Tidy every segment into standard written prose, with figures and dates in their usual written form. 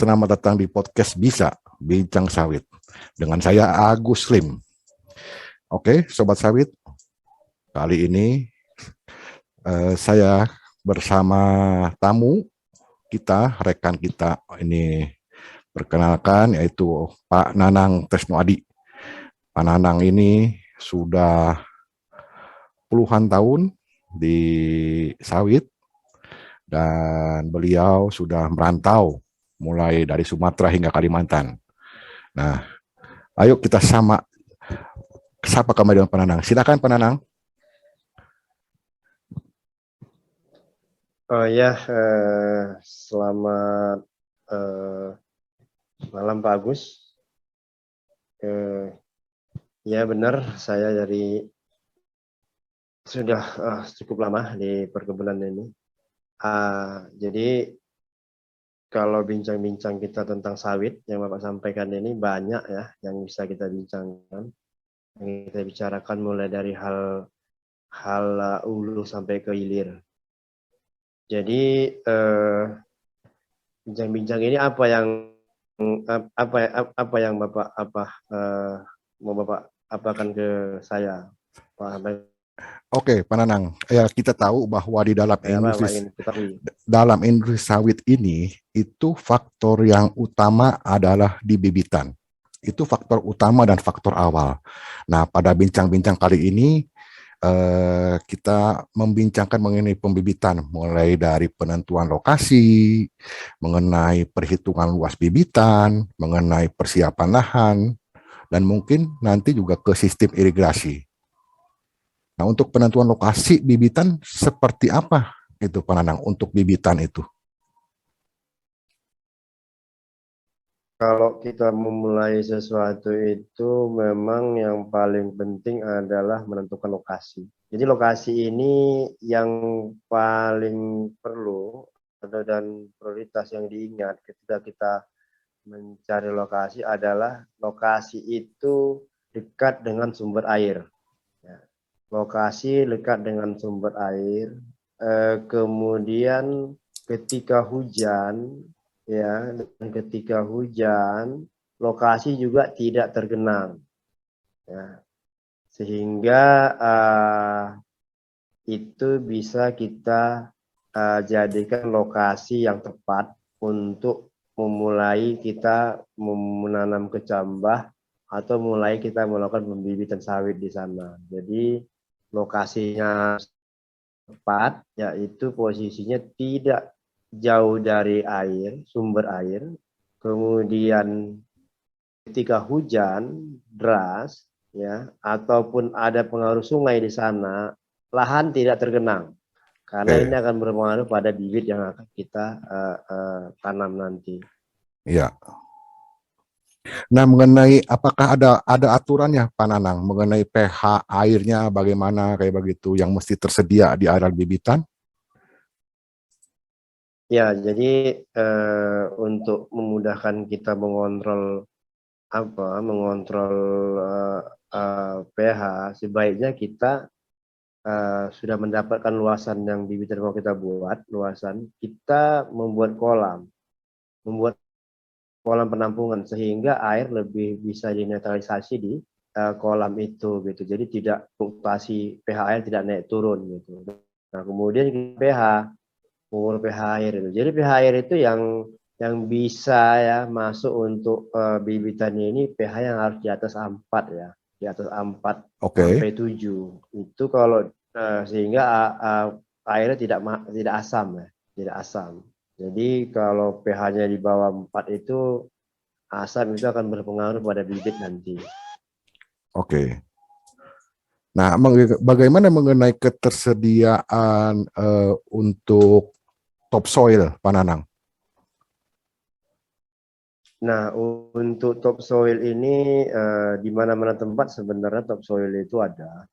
Selamat datang di podcast Bisa Bincang Sawit dengan saya Agus Slim. Oke, Sobat Sawit, kali ini saya bersama tamu kita, rekan kita ini perkenalkan, yaitu Pak Nanang Tresnoadi. Pak Nanang ini sudah puluhan tahun di sawit dan beliau sudah merantau mulai dari Sumatera hingga Kalimantan. Nah, ayo kita sapa kembali dengan Pak Nanang. Silakan Pak Nanang. Oh ya, selamat malam Pak Agus. Ya benar, saya sudah cukup lama di perkebunan ini. Jadi kalau bincang-bincang kita tentang sawit yang Bapak sampaikan ini banyak ya yang bisa kita bincangkan, yang kita bicarakan mulai dari hal hulu sampai ke hilir. Jadi bincang-bincang ini apa yang Bapak mau Bapak apakan ke saya, Pak? Oke, Pak Nanang. Ya, kita tahu bahwa di dalam industri sawit ini itu faktor yang utama adalah di bibitan. Itu faktor utama dan faktor awal. Nah, pada bincang-bincang kali ini kita membincangkan mengenai pembibitan, mulai dari penentuan lokasi, mengenai perhitungan luas bibitan, mengenai persiapan lahan, dan mungkin nanti juga ke sistem irigasi. Nah, untuk penentuan lokasi bibitan seperti apa itu Pak Nanang untuk bibitan itu? Kalau kita memulai sesuatu itu memang yang paling penting adalah menentukan lokasi. Jadi lokasi ini yang paling perlu dan prioritas yang diingat ketika kita mencari lokasi adalah lokasi itu dekat dengan sumber air. Lokasi dekat dengan sumber air, kemudian ketika hujan, ya, dan ketika hujan lokasi juga tidak tergenang, ya, sehingga itu bisa kita jadikan lokasi yang tepat untuk memulai kita menanam kecambah atau mulai kita melakukan pembibitan sawit di sana. Jadi lokasinya tepat, yaitu posisinya tidak jauh dari air, sumber air. Kemudian ketika hujan deras, ya, ataupun ada pengaruh sungai di sana, lahan tidak tergenang, karena ini akan berpengaruh pada bibit yang akan kita tanam nanti. Ya. Nah, mengenai apakah ada aturannya Pak Nanang mengenai pH airnya bagaimana kayak begitu yang mesti tersedia di areal bibitan? Ya, jadi untuk memudahkan kita mengontrol pH, sebaiknya kita sudah mendapatkan luasan yang bibitan mau kita buat, kita membuat kolam penampungan sehingga air lebih bisa dinetralisasi di kolam itu gitu. Jadi tidak fluktuasi pH air tidak naik turun gitu. Nah, kemudian mengukur pH air itu. Jadi pH air itu yang bisa ya masuk untuk bibitannya ini pH yang harus di atas 4 ya. Di atas 4 sampai 7. Itu kalau sehingga airnya tidak asam ya, tidak asam. Jadi kalau pH-nya di bawah 4 itu asam itu akan berpengaruh pada bibit nanti. Oke. Nah, bagaimana mengenai ketersediaan untuk topsoil, Pak Nanang? Nah, untuk topsoil ini di mana-mana tempat sebenarnya topsoil itu ada.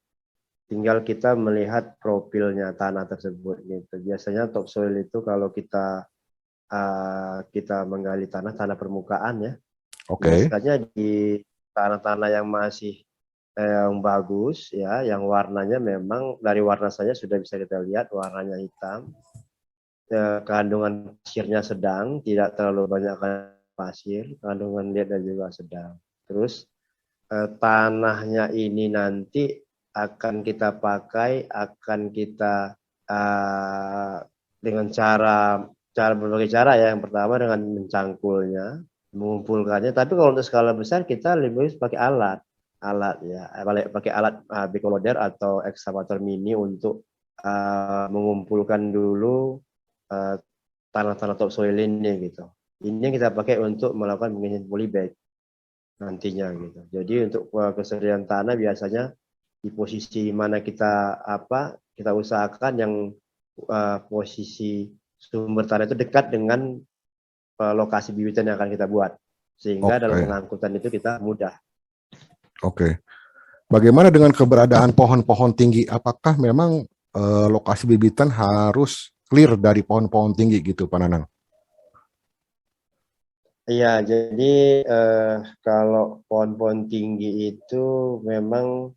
Tinggal kita melihat profilnya tanah tersebut gitu. Biasanya topsoil itu kalau kita menggali tanah permukaan ya. Biasanya di tanah-tanah yang masih yang bagus ya, yang warnanya memang dari warna saja sudah bisa kita lihat warnanya hitam. Kandungan pasirnya sedang, tidak terlalu banyak pasir, kandungan liat dan juga sedang. Terus tanahnya ini nanti akan kita pakai, akan kita dengan cara berbagai cara ya. Yang pertama dengan mencangkulnya, mengumpulkannya. Tapi kalau untuk skala besar kita lebih pakai alat ya, pakai alat backloader atau ekskavator mini untuk mengumpulkan dulu tanah-tanah topsoil ini gitu. Ini yang kita pakai untuk melakukan pengisian polybag nantinya gitu. Jadi untuk kesediaan tanah biasanya di posisi mana kita usahakan yang posisi sumber tanah itu dekat dengan lokasi bibitan yang akan kita buat, sehingga dalam Oke. pengangkutan itu kita mudah. Oke. Bagaimana dengan keberadaan pohon-pohon tinggi? Apakah memang lokasi bibitan harus clear dari pohon-pohon tinggi gitu, Pak Nanang? Iya, jadi kalau pohon-pohon tinggi itu memang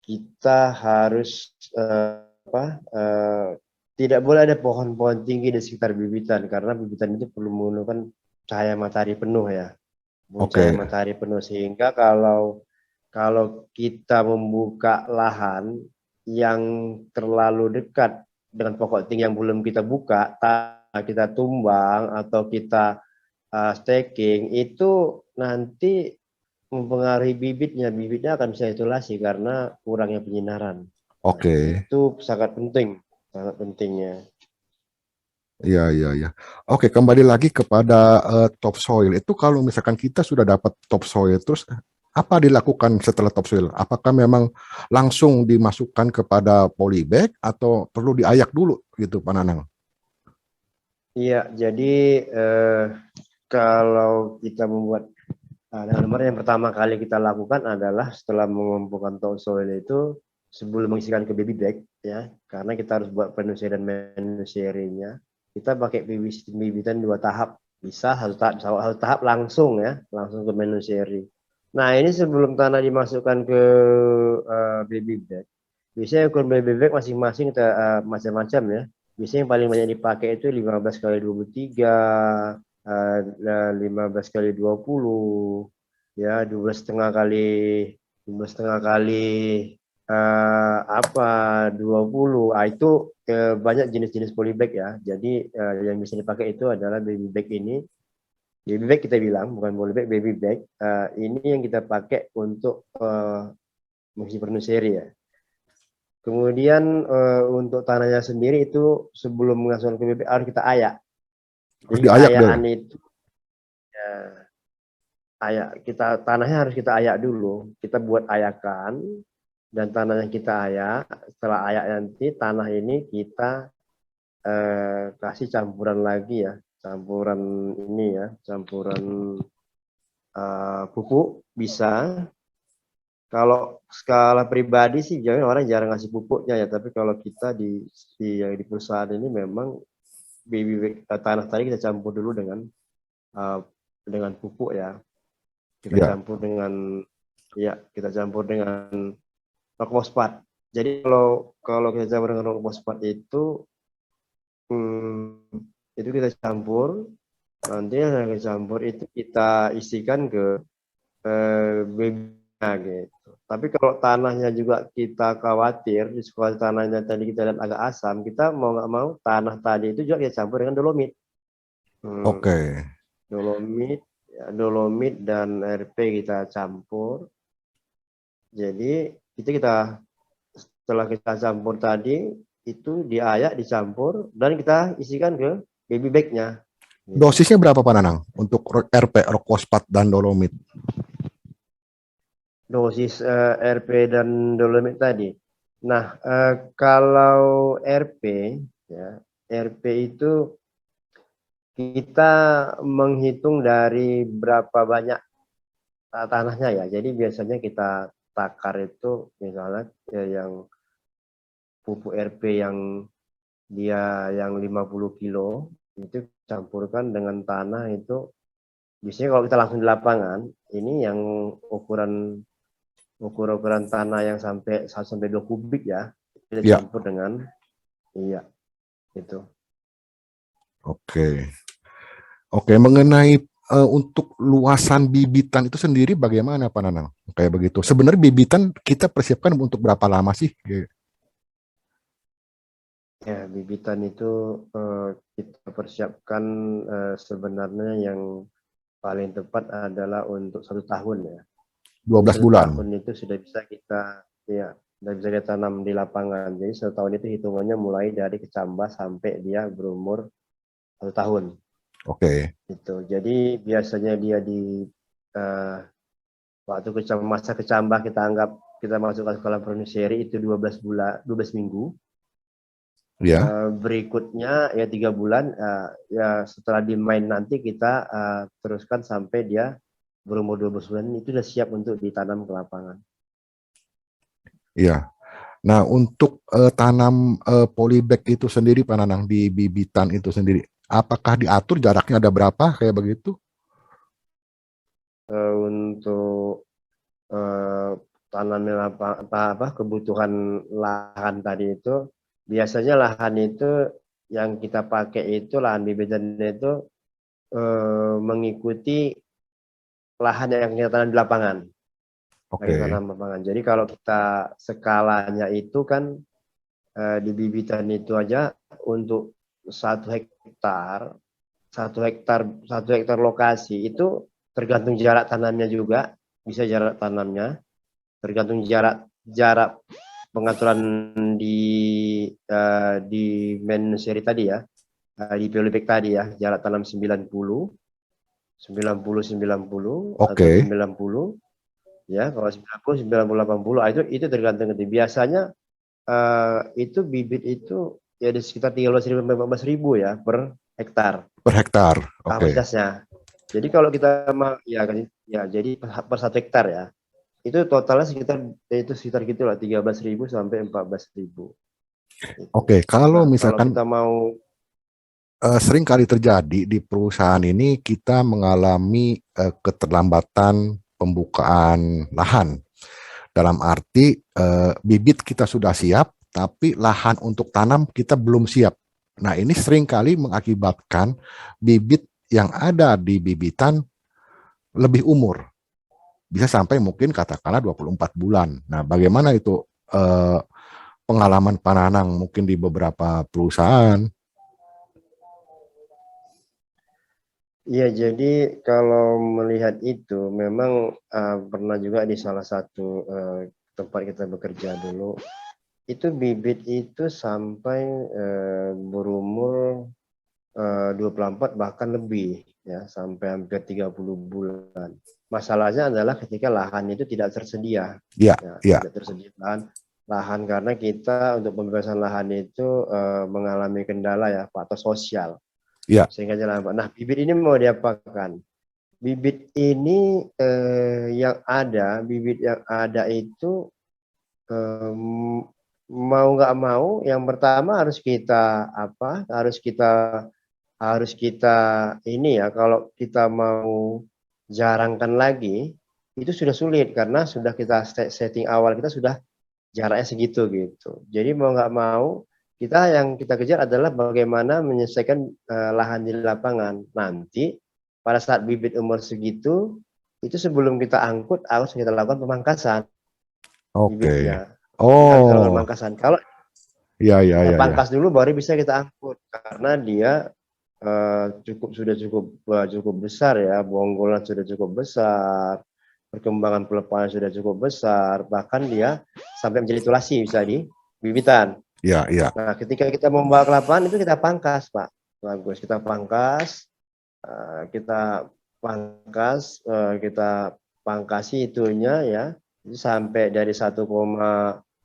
kita harus tidak boleh ada pohon-pohon tinggi di sekitar bibitan, karena bibitan itu perlu menggunakan cahaya matahari penuh ya, cahaya Oke. matahari penuh, sehingga kalau kita membuka lahan yang terlalu dekat dengan pokok tinggi yang belum kita buka, kita tumbang atau kita staking, itu nanti mempengaruhi bibitnya akan bisa isolasi karena kurangnya penyinaran. Nah, Oke. itu sangat pentingnya. Iya, iya, iya. Oke, kembali lagi kepada topsoil. Itu kalau misalkan kita sudah dapat topsoil, terus apa dilakukan setelah topsoil? Apakah memang langsung dimasukkan kepada polybag atau perlu diayak dulu gitu, Pak Nanang? Iya, jadi kalau kita membuat nomor yang pertama kali kita lakukan adalah setelah mengumpulkan topsoil itu, sebelum mengisikan ke baby bag ya, karena kita harus buat penusiran dan menusirinya, kita pakai bibitan 2 tahap, bisa satu tahap langsung ya, langsung ke menusiri. Nah, ini sebelum tanah dimasukkan ke baby bag, biasanya ukuran baby bag masing-masing macam-macam ya. Biasanya yang paling banyak dipakai itu 15 kali 23, 15 kali 20, ya 12,5 kali 20. Itu banyak jenis-jenis polybag ya. Jadi yang bisa dipakai itu adalah baby bag ini. Baby bag kita bilang, bukan polybag, baby bag. Ini yang kita pakai untuk mengisi penusiri ya. Kemudian untuk tanahnya sendiri itu sebelum mengasuhkan ke baby bag harus kita ayak. Harus Jadi diayak dulu. ayaan itu tanahnya harus kita ayak dulu. Kita buat ayakan dan tanah yang kita ayak, setelah ayak nanti tanah ini kita kasih campuran lagi ya, campuran pupuk bisa. Kalau skala pribadi sih jangan, orang jarang ngasih pupuknya ya, tapi kalau kita di perusahaan ini memang tanah tadi kita campur dulu dengan pupuk ya. Kita Ya. campur dengan rock fosfat. Jadi kalau kita campur dengan rock fosfat itu kita campur, nanti yang kita campur itu kita isikan ke bibitnya gitu. Tapi kalau tanahnya juga kita khawatir, di sekolah tanahnya tadi kita lihat agak asam, kita mau nggak mau tanah tadi itu juga kita campur dengan dolomit. Oke. Dolomit dan RP kita campur. Jadi setelah kita campur tadi, itu diayak, dicampur, dan kita isikan ke baby bag-nya. Gitu. Dosisnya berapa, Pak Nanang, untuk RP, rock fosfat dan dolomit? Dosis RP dan dolomit tadi. Nah, kalau RP, ya, RP itu kita menghitung dari berapa banyak tanahnya ya. Jadi biasanya kita takar itu misalnya yang pupuk RP yang dia yang 50 kilo itu campurkan dengan tanah itu, biasanya kalau kita langsung di lapangan ini yang ukuran tanah yang sampai 1 sampai 2 kubik ya, kita Ya. campur dengan itu. Oke. Oke, mengenai untuk luasan bibitan itu sendiri bagaimana Pak Nanang? Kayak begitu. Sebenarnya bibitan kita persiapkan untuk berapa lama sih? Ya, bibitan itu kita persiapkan sebenarnya yang paling tepat adalah untuk 1 tahun ya. 12 Jadi 1 bulan. tahun itu sudah bisa kita tanam di lapangan. Jadi 1 tahun itu hitungannya mulai dari kecambah sampai dia berumur 1 tahun. Oke. Gitu. Jadi biasanya dia di waktu masa kecambah kita masukkan ke kolam produksi itu 12 minggu. Ya. Berikutnya ya 3 bulan ya setelah dimain nanti kita teruskan sampai dia berumur 12 bulan itu sudah siap untuk ditanam ke lapangan. Iya. Nah, untuk tanam polybag itu sendiri Pak Nanang di bibitan itu sendiri, apakah diatur jaraknya ada berapa kayak begitu? Untuk tanamnya kebutuhan lahan tadi itu biasanya lahan itu yang kita pakai itu lahan bibitan itu mengikuti lahan yang kita tanam di lapangan. Oke. Jadi kalau kita skalanya itu kan di bibitan itu aja untuk 1 hektar lokasi itu tergantung jarak tanamnya juga, bisa jarak tanamnya, tergantung jarak pengaturan di main seri tadi ya, di polybag tadi ya, jarak tanam 90 atau Oke. 90 ya, kalau 90 80 itu tergantung nanti. Biasanya itu bibit itu ya di sekitar 13.000 sampai 14.000 ya per hektar Per hektar. Oke. kapasitasnya. Jadi kalau kita jadi per 1 hektar ya, itu totalnya sekitar gitulah 13.000 sampai 14.000. Oke, kalau Nah, kalau misalkan kita mau sering kali terjadi di perusahaan ini kita mengalami keterlambatan pembukaan lahan. Dalam arti bibit kita sudah siap, tapi lahan untuk tanam kita belum siap. Nah, ini sering kali mengakibatkan bibit yang ada di bibitan lebih umur. Bisa sampai mungkin katakanlah 24 bulan. Nah, bagaimana itu pengalaman Pak Nanang mungkin di beberapa perusahaan? Iya, jadi kalau melihat itu memang pernah juga di salah satu tempat kita bekerja dulu, itu bibit itu sampai berumur 24 bahkan lebih ya, sampai hampir 30 bulan. Masalahnya adalah ketika lahan itu tidak tersedia. Ya, ya. Tidak tersedia lahan karena kita untuk pembebasan lahan itu mengalami kendala ya, faktor sosial. Ya. Sehingga lambat. Nah, bibit ini mau diapakan? Bibit ini bibit yang ada itu mau nggak mau, yang pertama harus kita ini ya, kalau kita mau jarangkan lagi, itu sudah sulit karena sudah kita setting awal kita sudah jaraknya segitu gitu. Jadi mau nggak mau yang kita kejar adalah bagaimana menyelesaikan lahan di lapangan. Nanti pada saat bibit umur segitu, itu sebelum kita angkut harus kita lakukan pemangkasan bibitnya. Kita harus lakukan pemangkasan. Kalau kita pangkas dulu baru bisa kita angkut karena dia sudah cukup besar ya, bonggolan sudah cukup besar, perkembangan pelepasan sudah cukup besar, bahkan dia sampai menjadi tulasi bisa di bibitan. Ya, ya. Nah, ketika kita membawa ke lapangan itu kita pangkas, Pak. Bagus, kita pangkas, kita pangkasi itunya ya, itu sampai dari 1,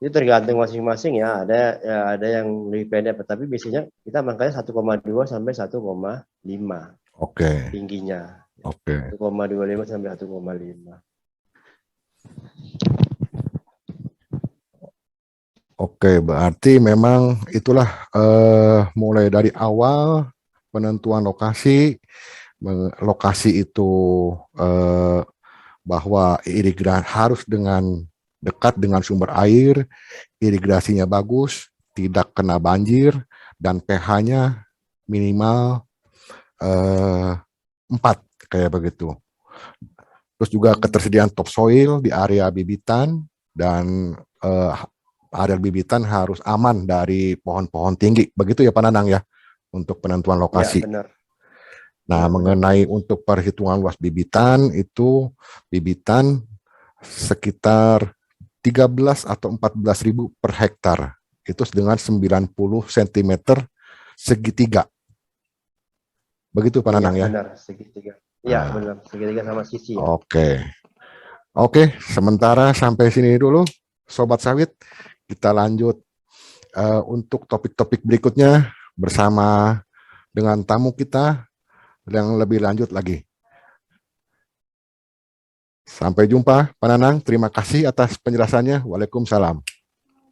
itu tergantung masing-masing ya. Ada yang lebih pendek, tapi biasanya kita pangkasnya 1,2 sampai 1,5. Oke. Tingginya. Oke. 1,25 sampai 1,5. Oke, berarti memang itulah mulai dari awal penentuan lokasi itu bahwa irigasi harus dekat dengan sumber air, irigasinya bagus, tidak kena banjir, dan pH-nya minimal 4 kayak begitu. Terus juga ketersediaan topsoil di area bibitan, dan area bibitan harus aman dari pohon-pohon tinggi. Begitu ya Pak Nanang ya, untuk penentuan Ya, lokasi. benar. Nah, Benar, mengenai untuk perhitungan luas bibitan, itu bibitan sekitar 13 atau 14.000 per hektar. Itu dengan 90 cm segitiga. Begitu Pak Iya, Nanang ya. benar, segitiga. Iya, Nah, benar, segitiga sama sisi ya. oke. Oke, sementara sampai sini dulu, Sobat Sawit. Kita lanjut untuk topik-topik berikutnya bersama dengan tamu kita yang lebih lanjut lagi. Sampai jumpa, Pak Nanang. Terima kasih atas penjelasannya. Waalaikumsalam.